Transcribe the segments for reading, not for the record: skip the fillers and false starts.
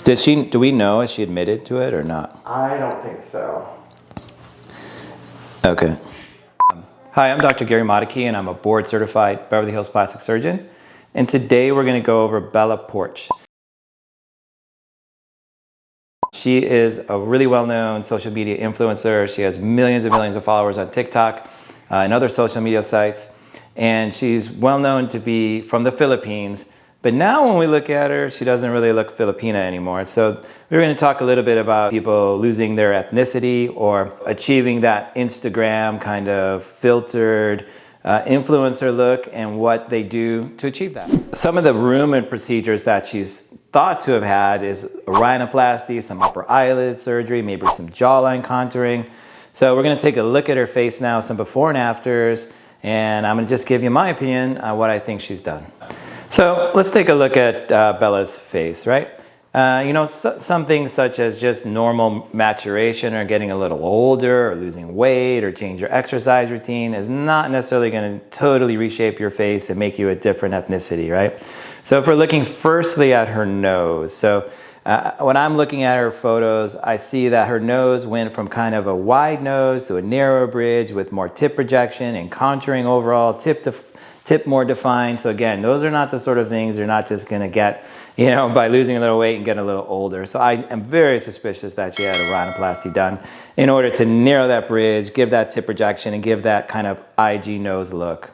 Do we know if she admitted to it or not? I don't think so. Okay. Hi, I'm Dr. Gary Motykie, and I'm a board-certified Beverly Hills plastic surgeon. And today we're going to go over Bella Poarch. She is a really well-known social media influencer. She has millions and millions of followers on TikTok and other social media sites. And she's well-known to be from the Philippines. But now when we look at her, she doesn't really look Filipina anymore. So we're going to talk a little bit about people losing their ethnicity or achieving that Instagram kind of filtered influencer look and what they do to achieve that. Some of the rumored procedures that she's thought to have had is a rhinoplasty, some upper eyelid surgery, maybe some jawline contouring. So we're going to take a look at her face now, some before and afters, and I'm going to just give you my opinion on what I think she's done. So let's take a look at Bella's face, right? Some things such as just normal maturation or getting a little older or losing weight or change your exercise routine is not necessarily going to totally reshape your face and make you a different ethnicity, right? So if we're looking firstly at her nose, so when I'm looking at her photos, I see that her nose went from kind of a wide nose to a narrow bridge with more tip projection and contouring overall, tip more defined. So again, those are not the sort of things you're not just going to get, by losing a little weight and getting a little older. So I am very suspicious that she had a rhinoplasty done in order to narrow that bridge, give that tip projection, and give that kind of IG nose look.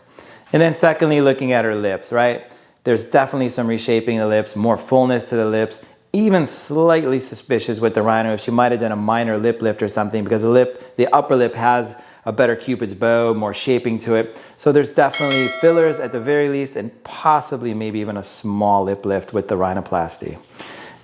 And then secondly, looking at her lips, right? There's definitely some reshaping of the lips, more fullness to the lips, even slightly suspicious with the rhino if she might have done a minor lip lift or something, because the upper lip has a better cupid's bow, more shaping to it. So there's definitely fillers at the very least, and possibly maybe even a small lip lift with the rhinoplasty.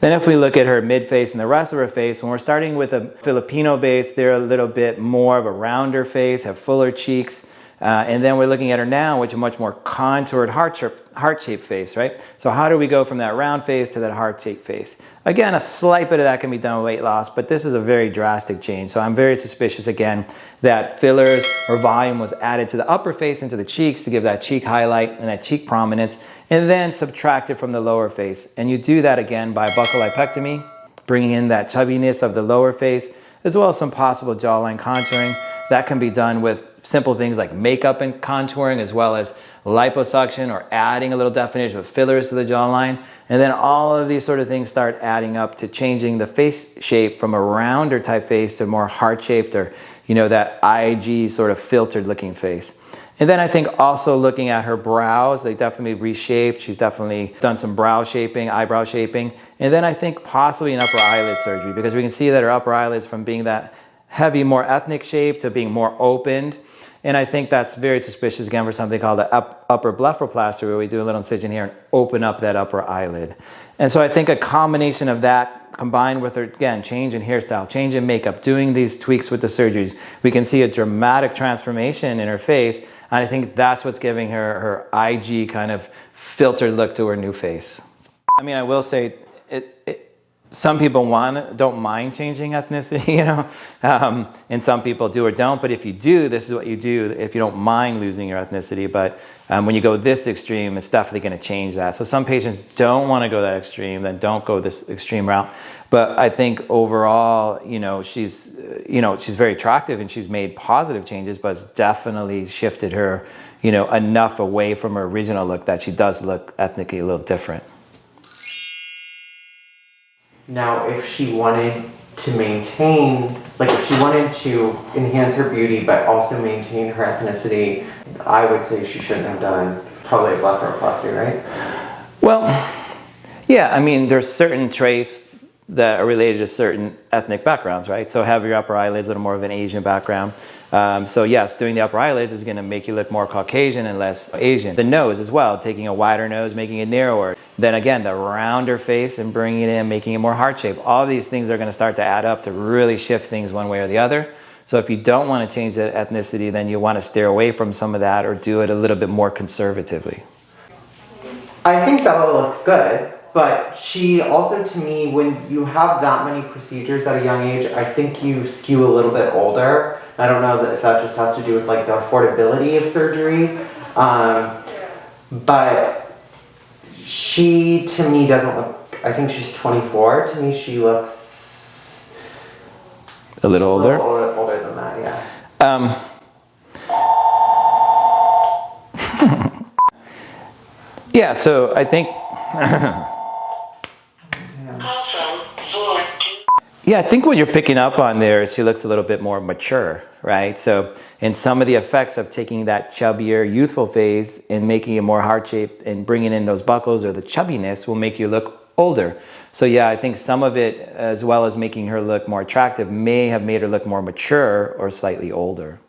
Then if we look at her mid-face and the rest of her face, when we're starting with a Filipino base, they're a little bit more of a rounder face, have fuller cheeks. And then we're looking at her now, which is a much more contoured heart-shaped face, right? So how do we go from that round face to that heart-shaped face? Again, a slight bit of that can be done with weight loss, but this is a very drastic change. So I'm very suspicious, again, that fillers or volume was added to the upper face and to the cheeks to give that cheek highlight and that cheek prominence, and then subtracted from the lower face. And you do that again by buccal lipectomy, bringing in that chubbiness of the lower face, as well as some possible jawline contouring. That can be done with simple things like makeup and contouring, as well as liposuction or adding a little definition with fillers to the jawline. And then all of these sort of things start adding up to changing the face shape from a rounder type face to more heart-shaped or, that IG sort of filtered looking face. And then I think also looking at her brows, they definitely reshaped. She's definitely done some brow shaping, eyebrow shaping. And then I think possibly an upper eyelid surgery, because we can see that her upper eyelids, from being that heavy, more ethnic shape to being more opened. And I think that's very suspicious, again, for something called the upper blepharoplasty, where we do a little incision here and open up that upper eyelid. And so I think a combination of that combined with her, again, change in hairstyle, change in makeup, doing these tweaks with the surgeries, we can see a dramatic transformation in her face. And I think that's what's giving her IG kind of filtered look to her new face. I mean, I will say, some people don't mind changing ethnicity, and some people do or don't. But if you do, this is what you do if you don't mind losing your ethnicity. But when you go this extreme, it's definitely going to change that. So some patients don't want to go that extreme, then don't go this extreme route. But I think overall, she's very attractive and she's made positive changes, but it's definitely shifted her, enough away from her original look that she does look ethnically a little different. Now, if she wanted to maintain, if she wanted to enhance her beauty but also maintain her ethnicity, I would say she shouldn't have done probably a blepharoplasty, right? Well, yeah, I mean, there's certain traits that are related to certain ethnic backgrounds, right? So have your upper eyelids, a little more of an Asian background. So yes, doing the upper eyelids is gonna make you look more Caucasian and less Asian. The nose as well, taking a wider nose, making it narrower. Then again, the rounder face and bringing it in, making it more heart-shaped. All these things are gonna start to add up to really shift things one way or the other. So if you don't wanna change the ethnicity, then you wanna steer away from some of that or do it a little bit more conservatively. I think Bella looks good. But she also, to me, when you have that many procedures at a young age, I think you skew a little bit older. I don't know if that just has to do with the affordability of surgery. But she, to me, doesn't look I think she's 24. To me, she looks A little older. Older than that, yeah. Yeah, so I think, yeah, I think what you're picking up on there is she looks a little bit more mature, right? So, and some of the effects of taking that chubbier, youthful phase and making it more heart shaped and bringing in those buckles or the chubbiness will make you look older. So yeah, I think some of it, as well as making her look more attractive, may have made her look more mature or slightly older.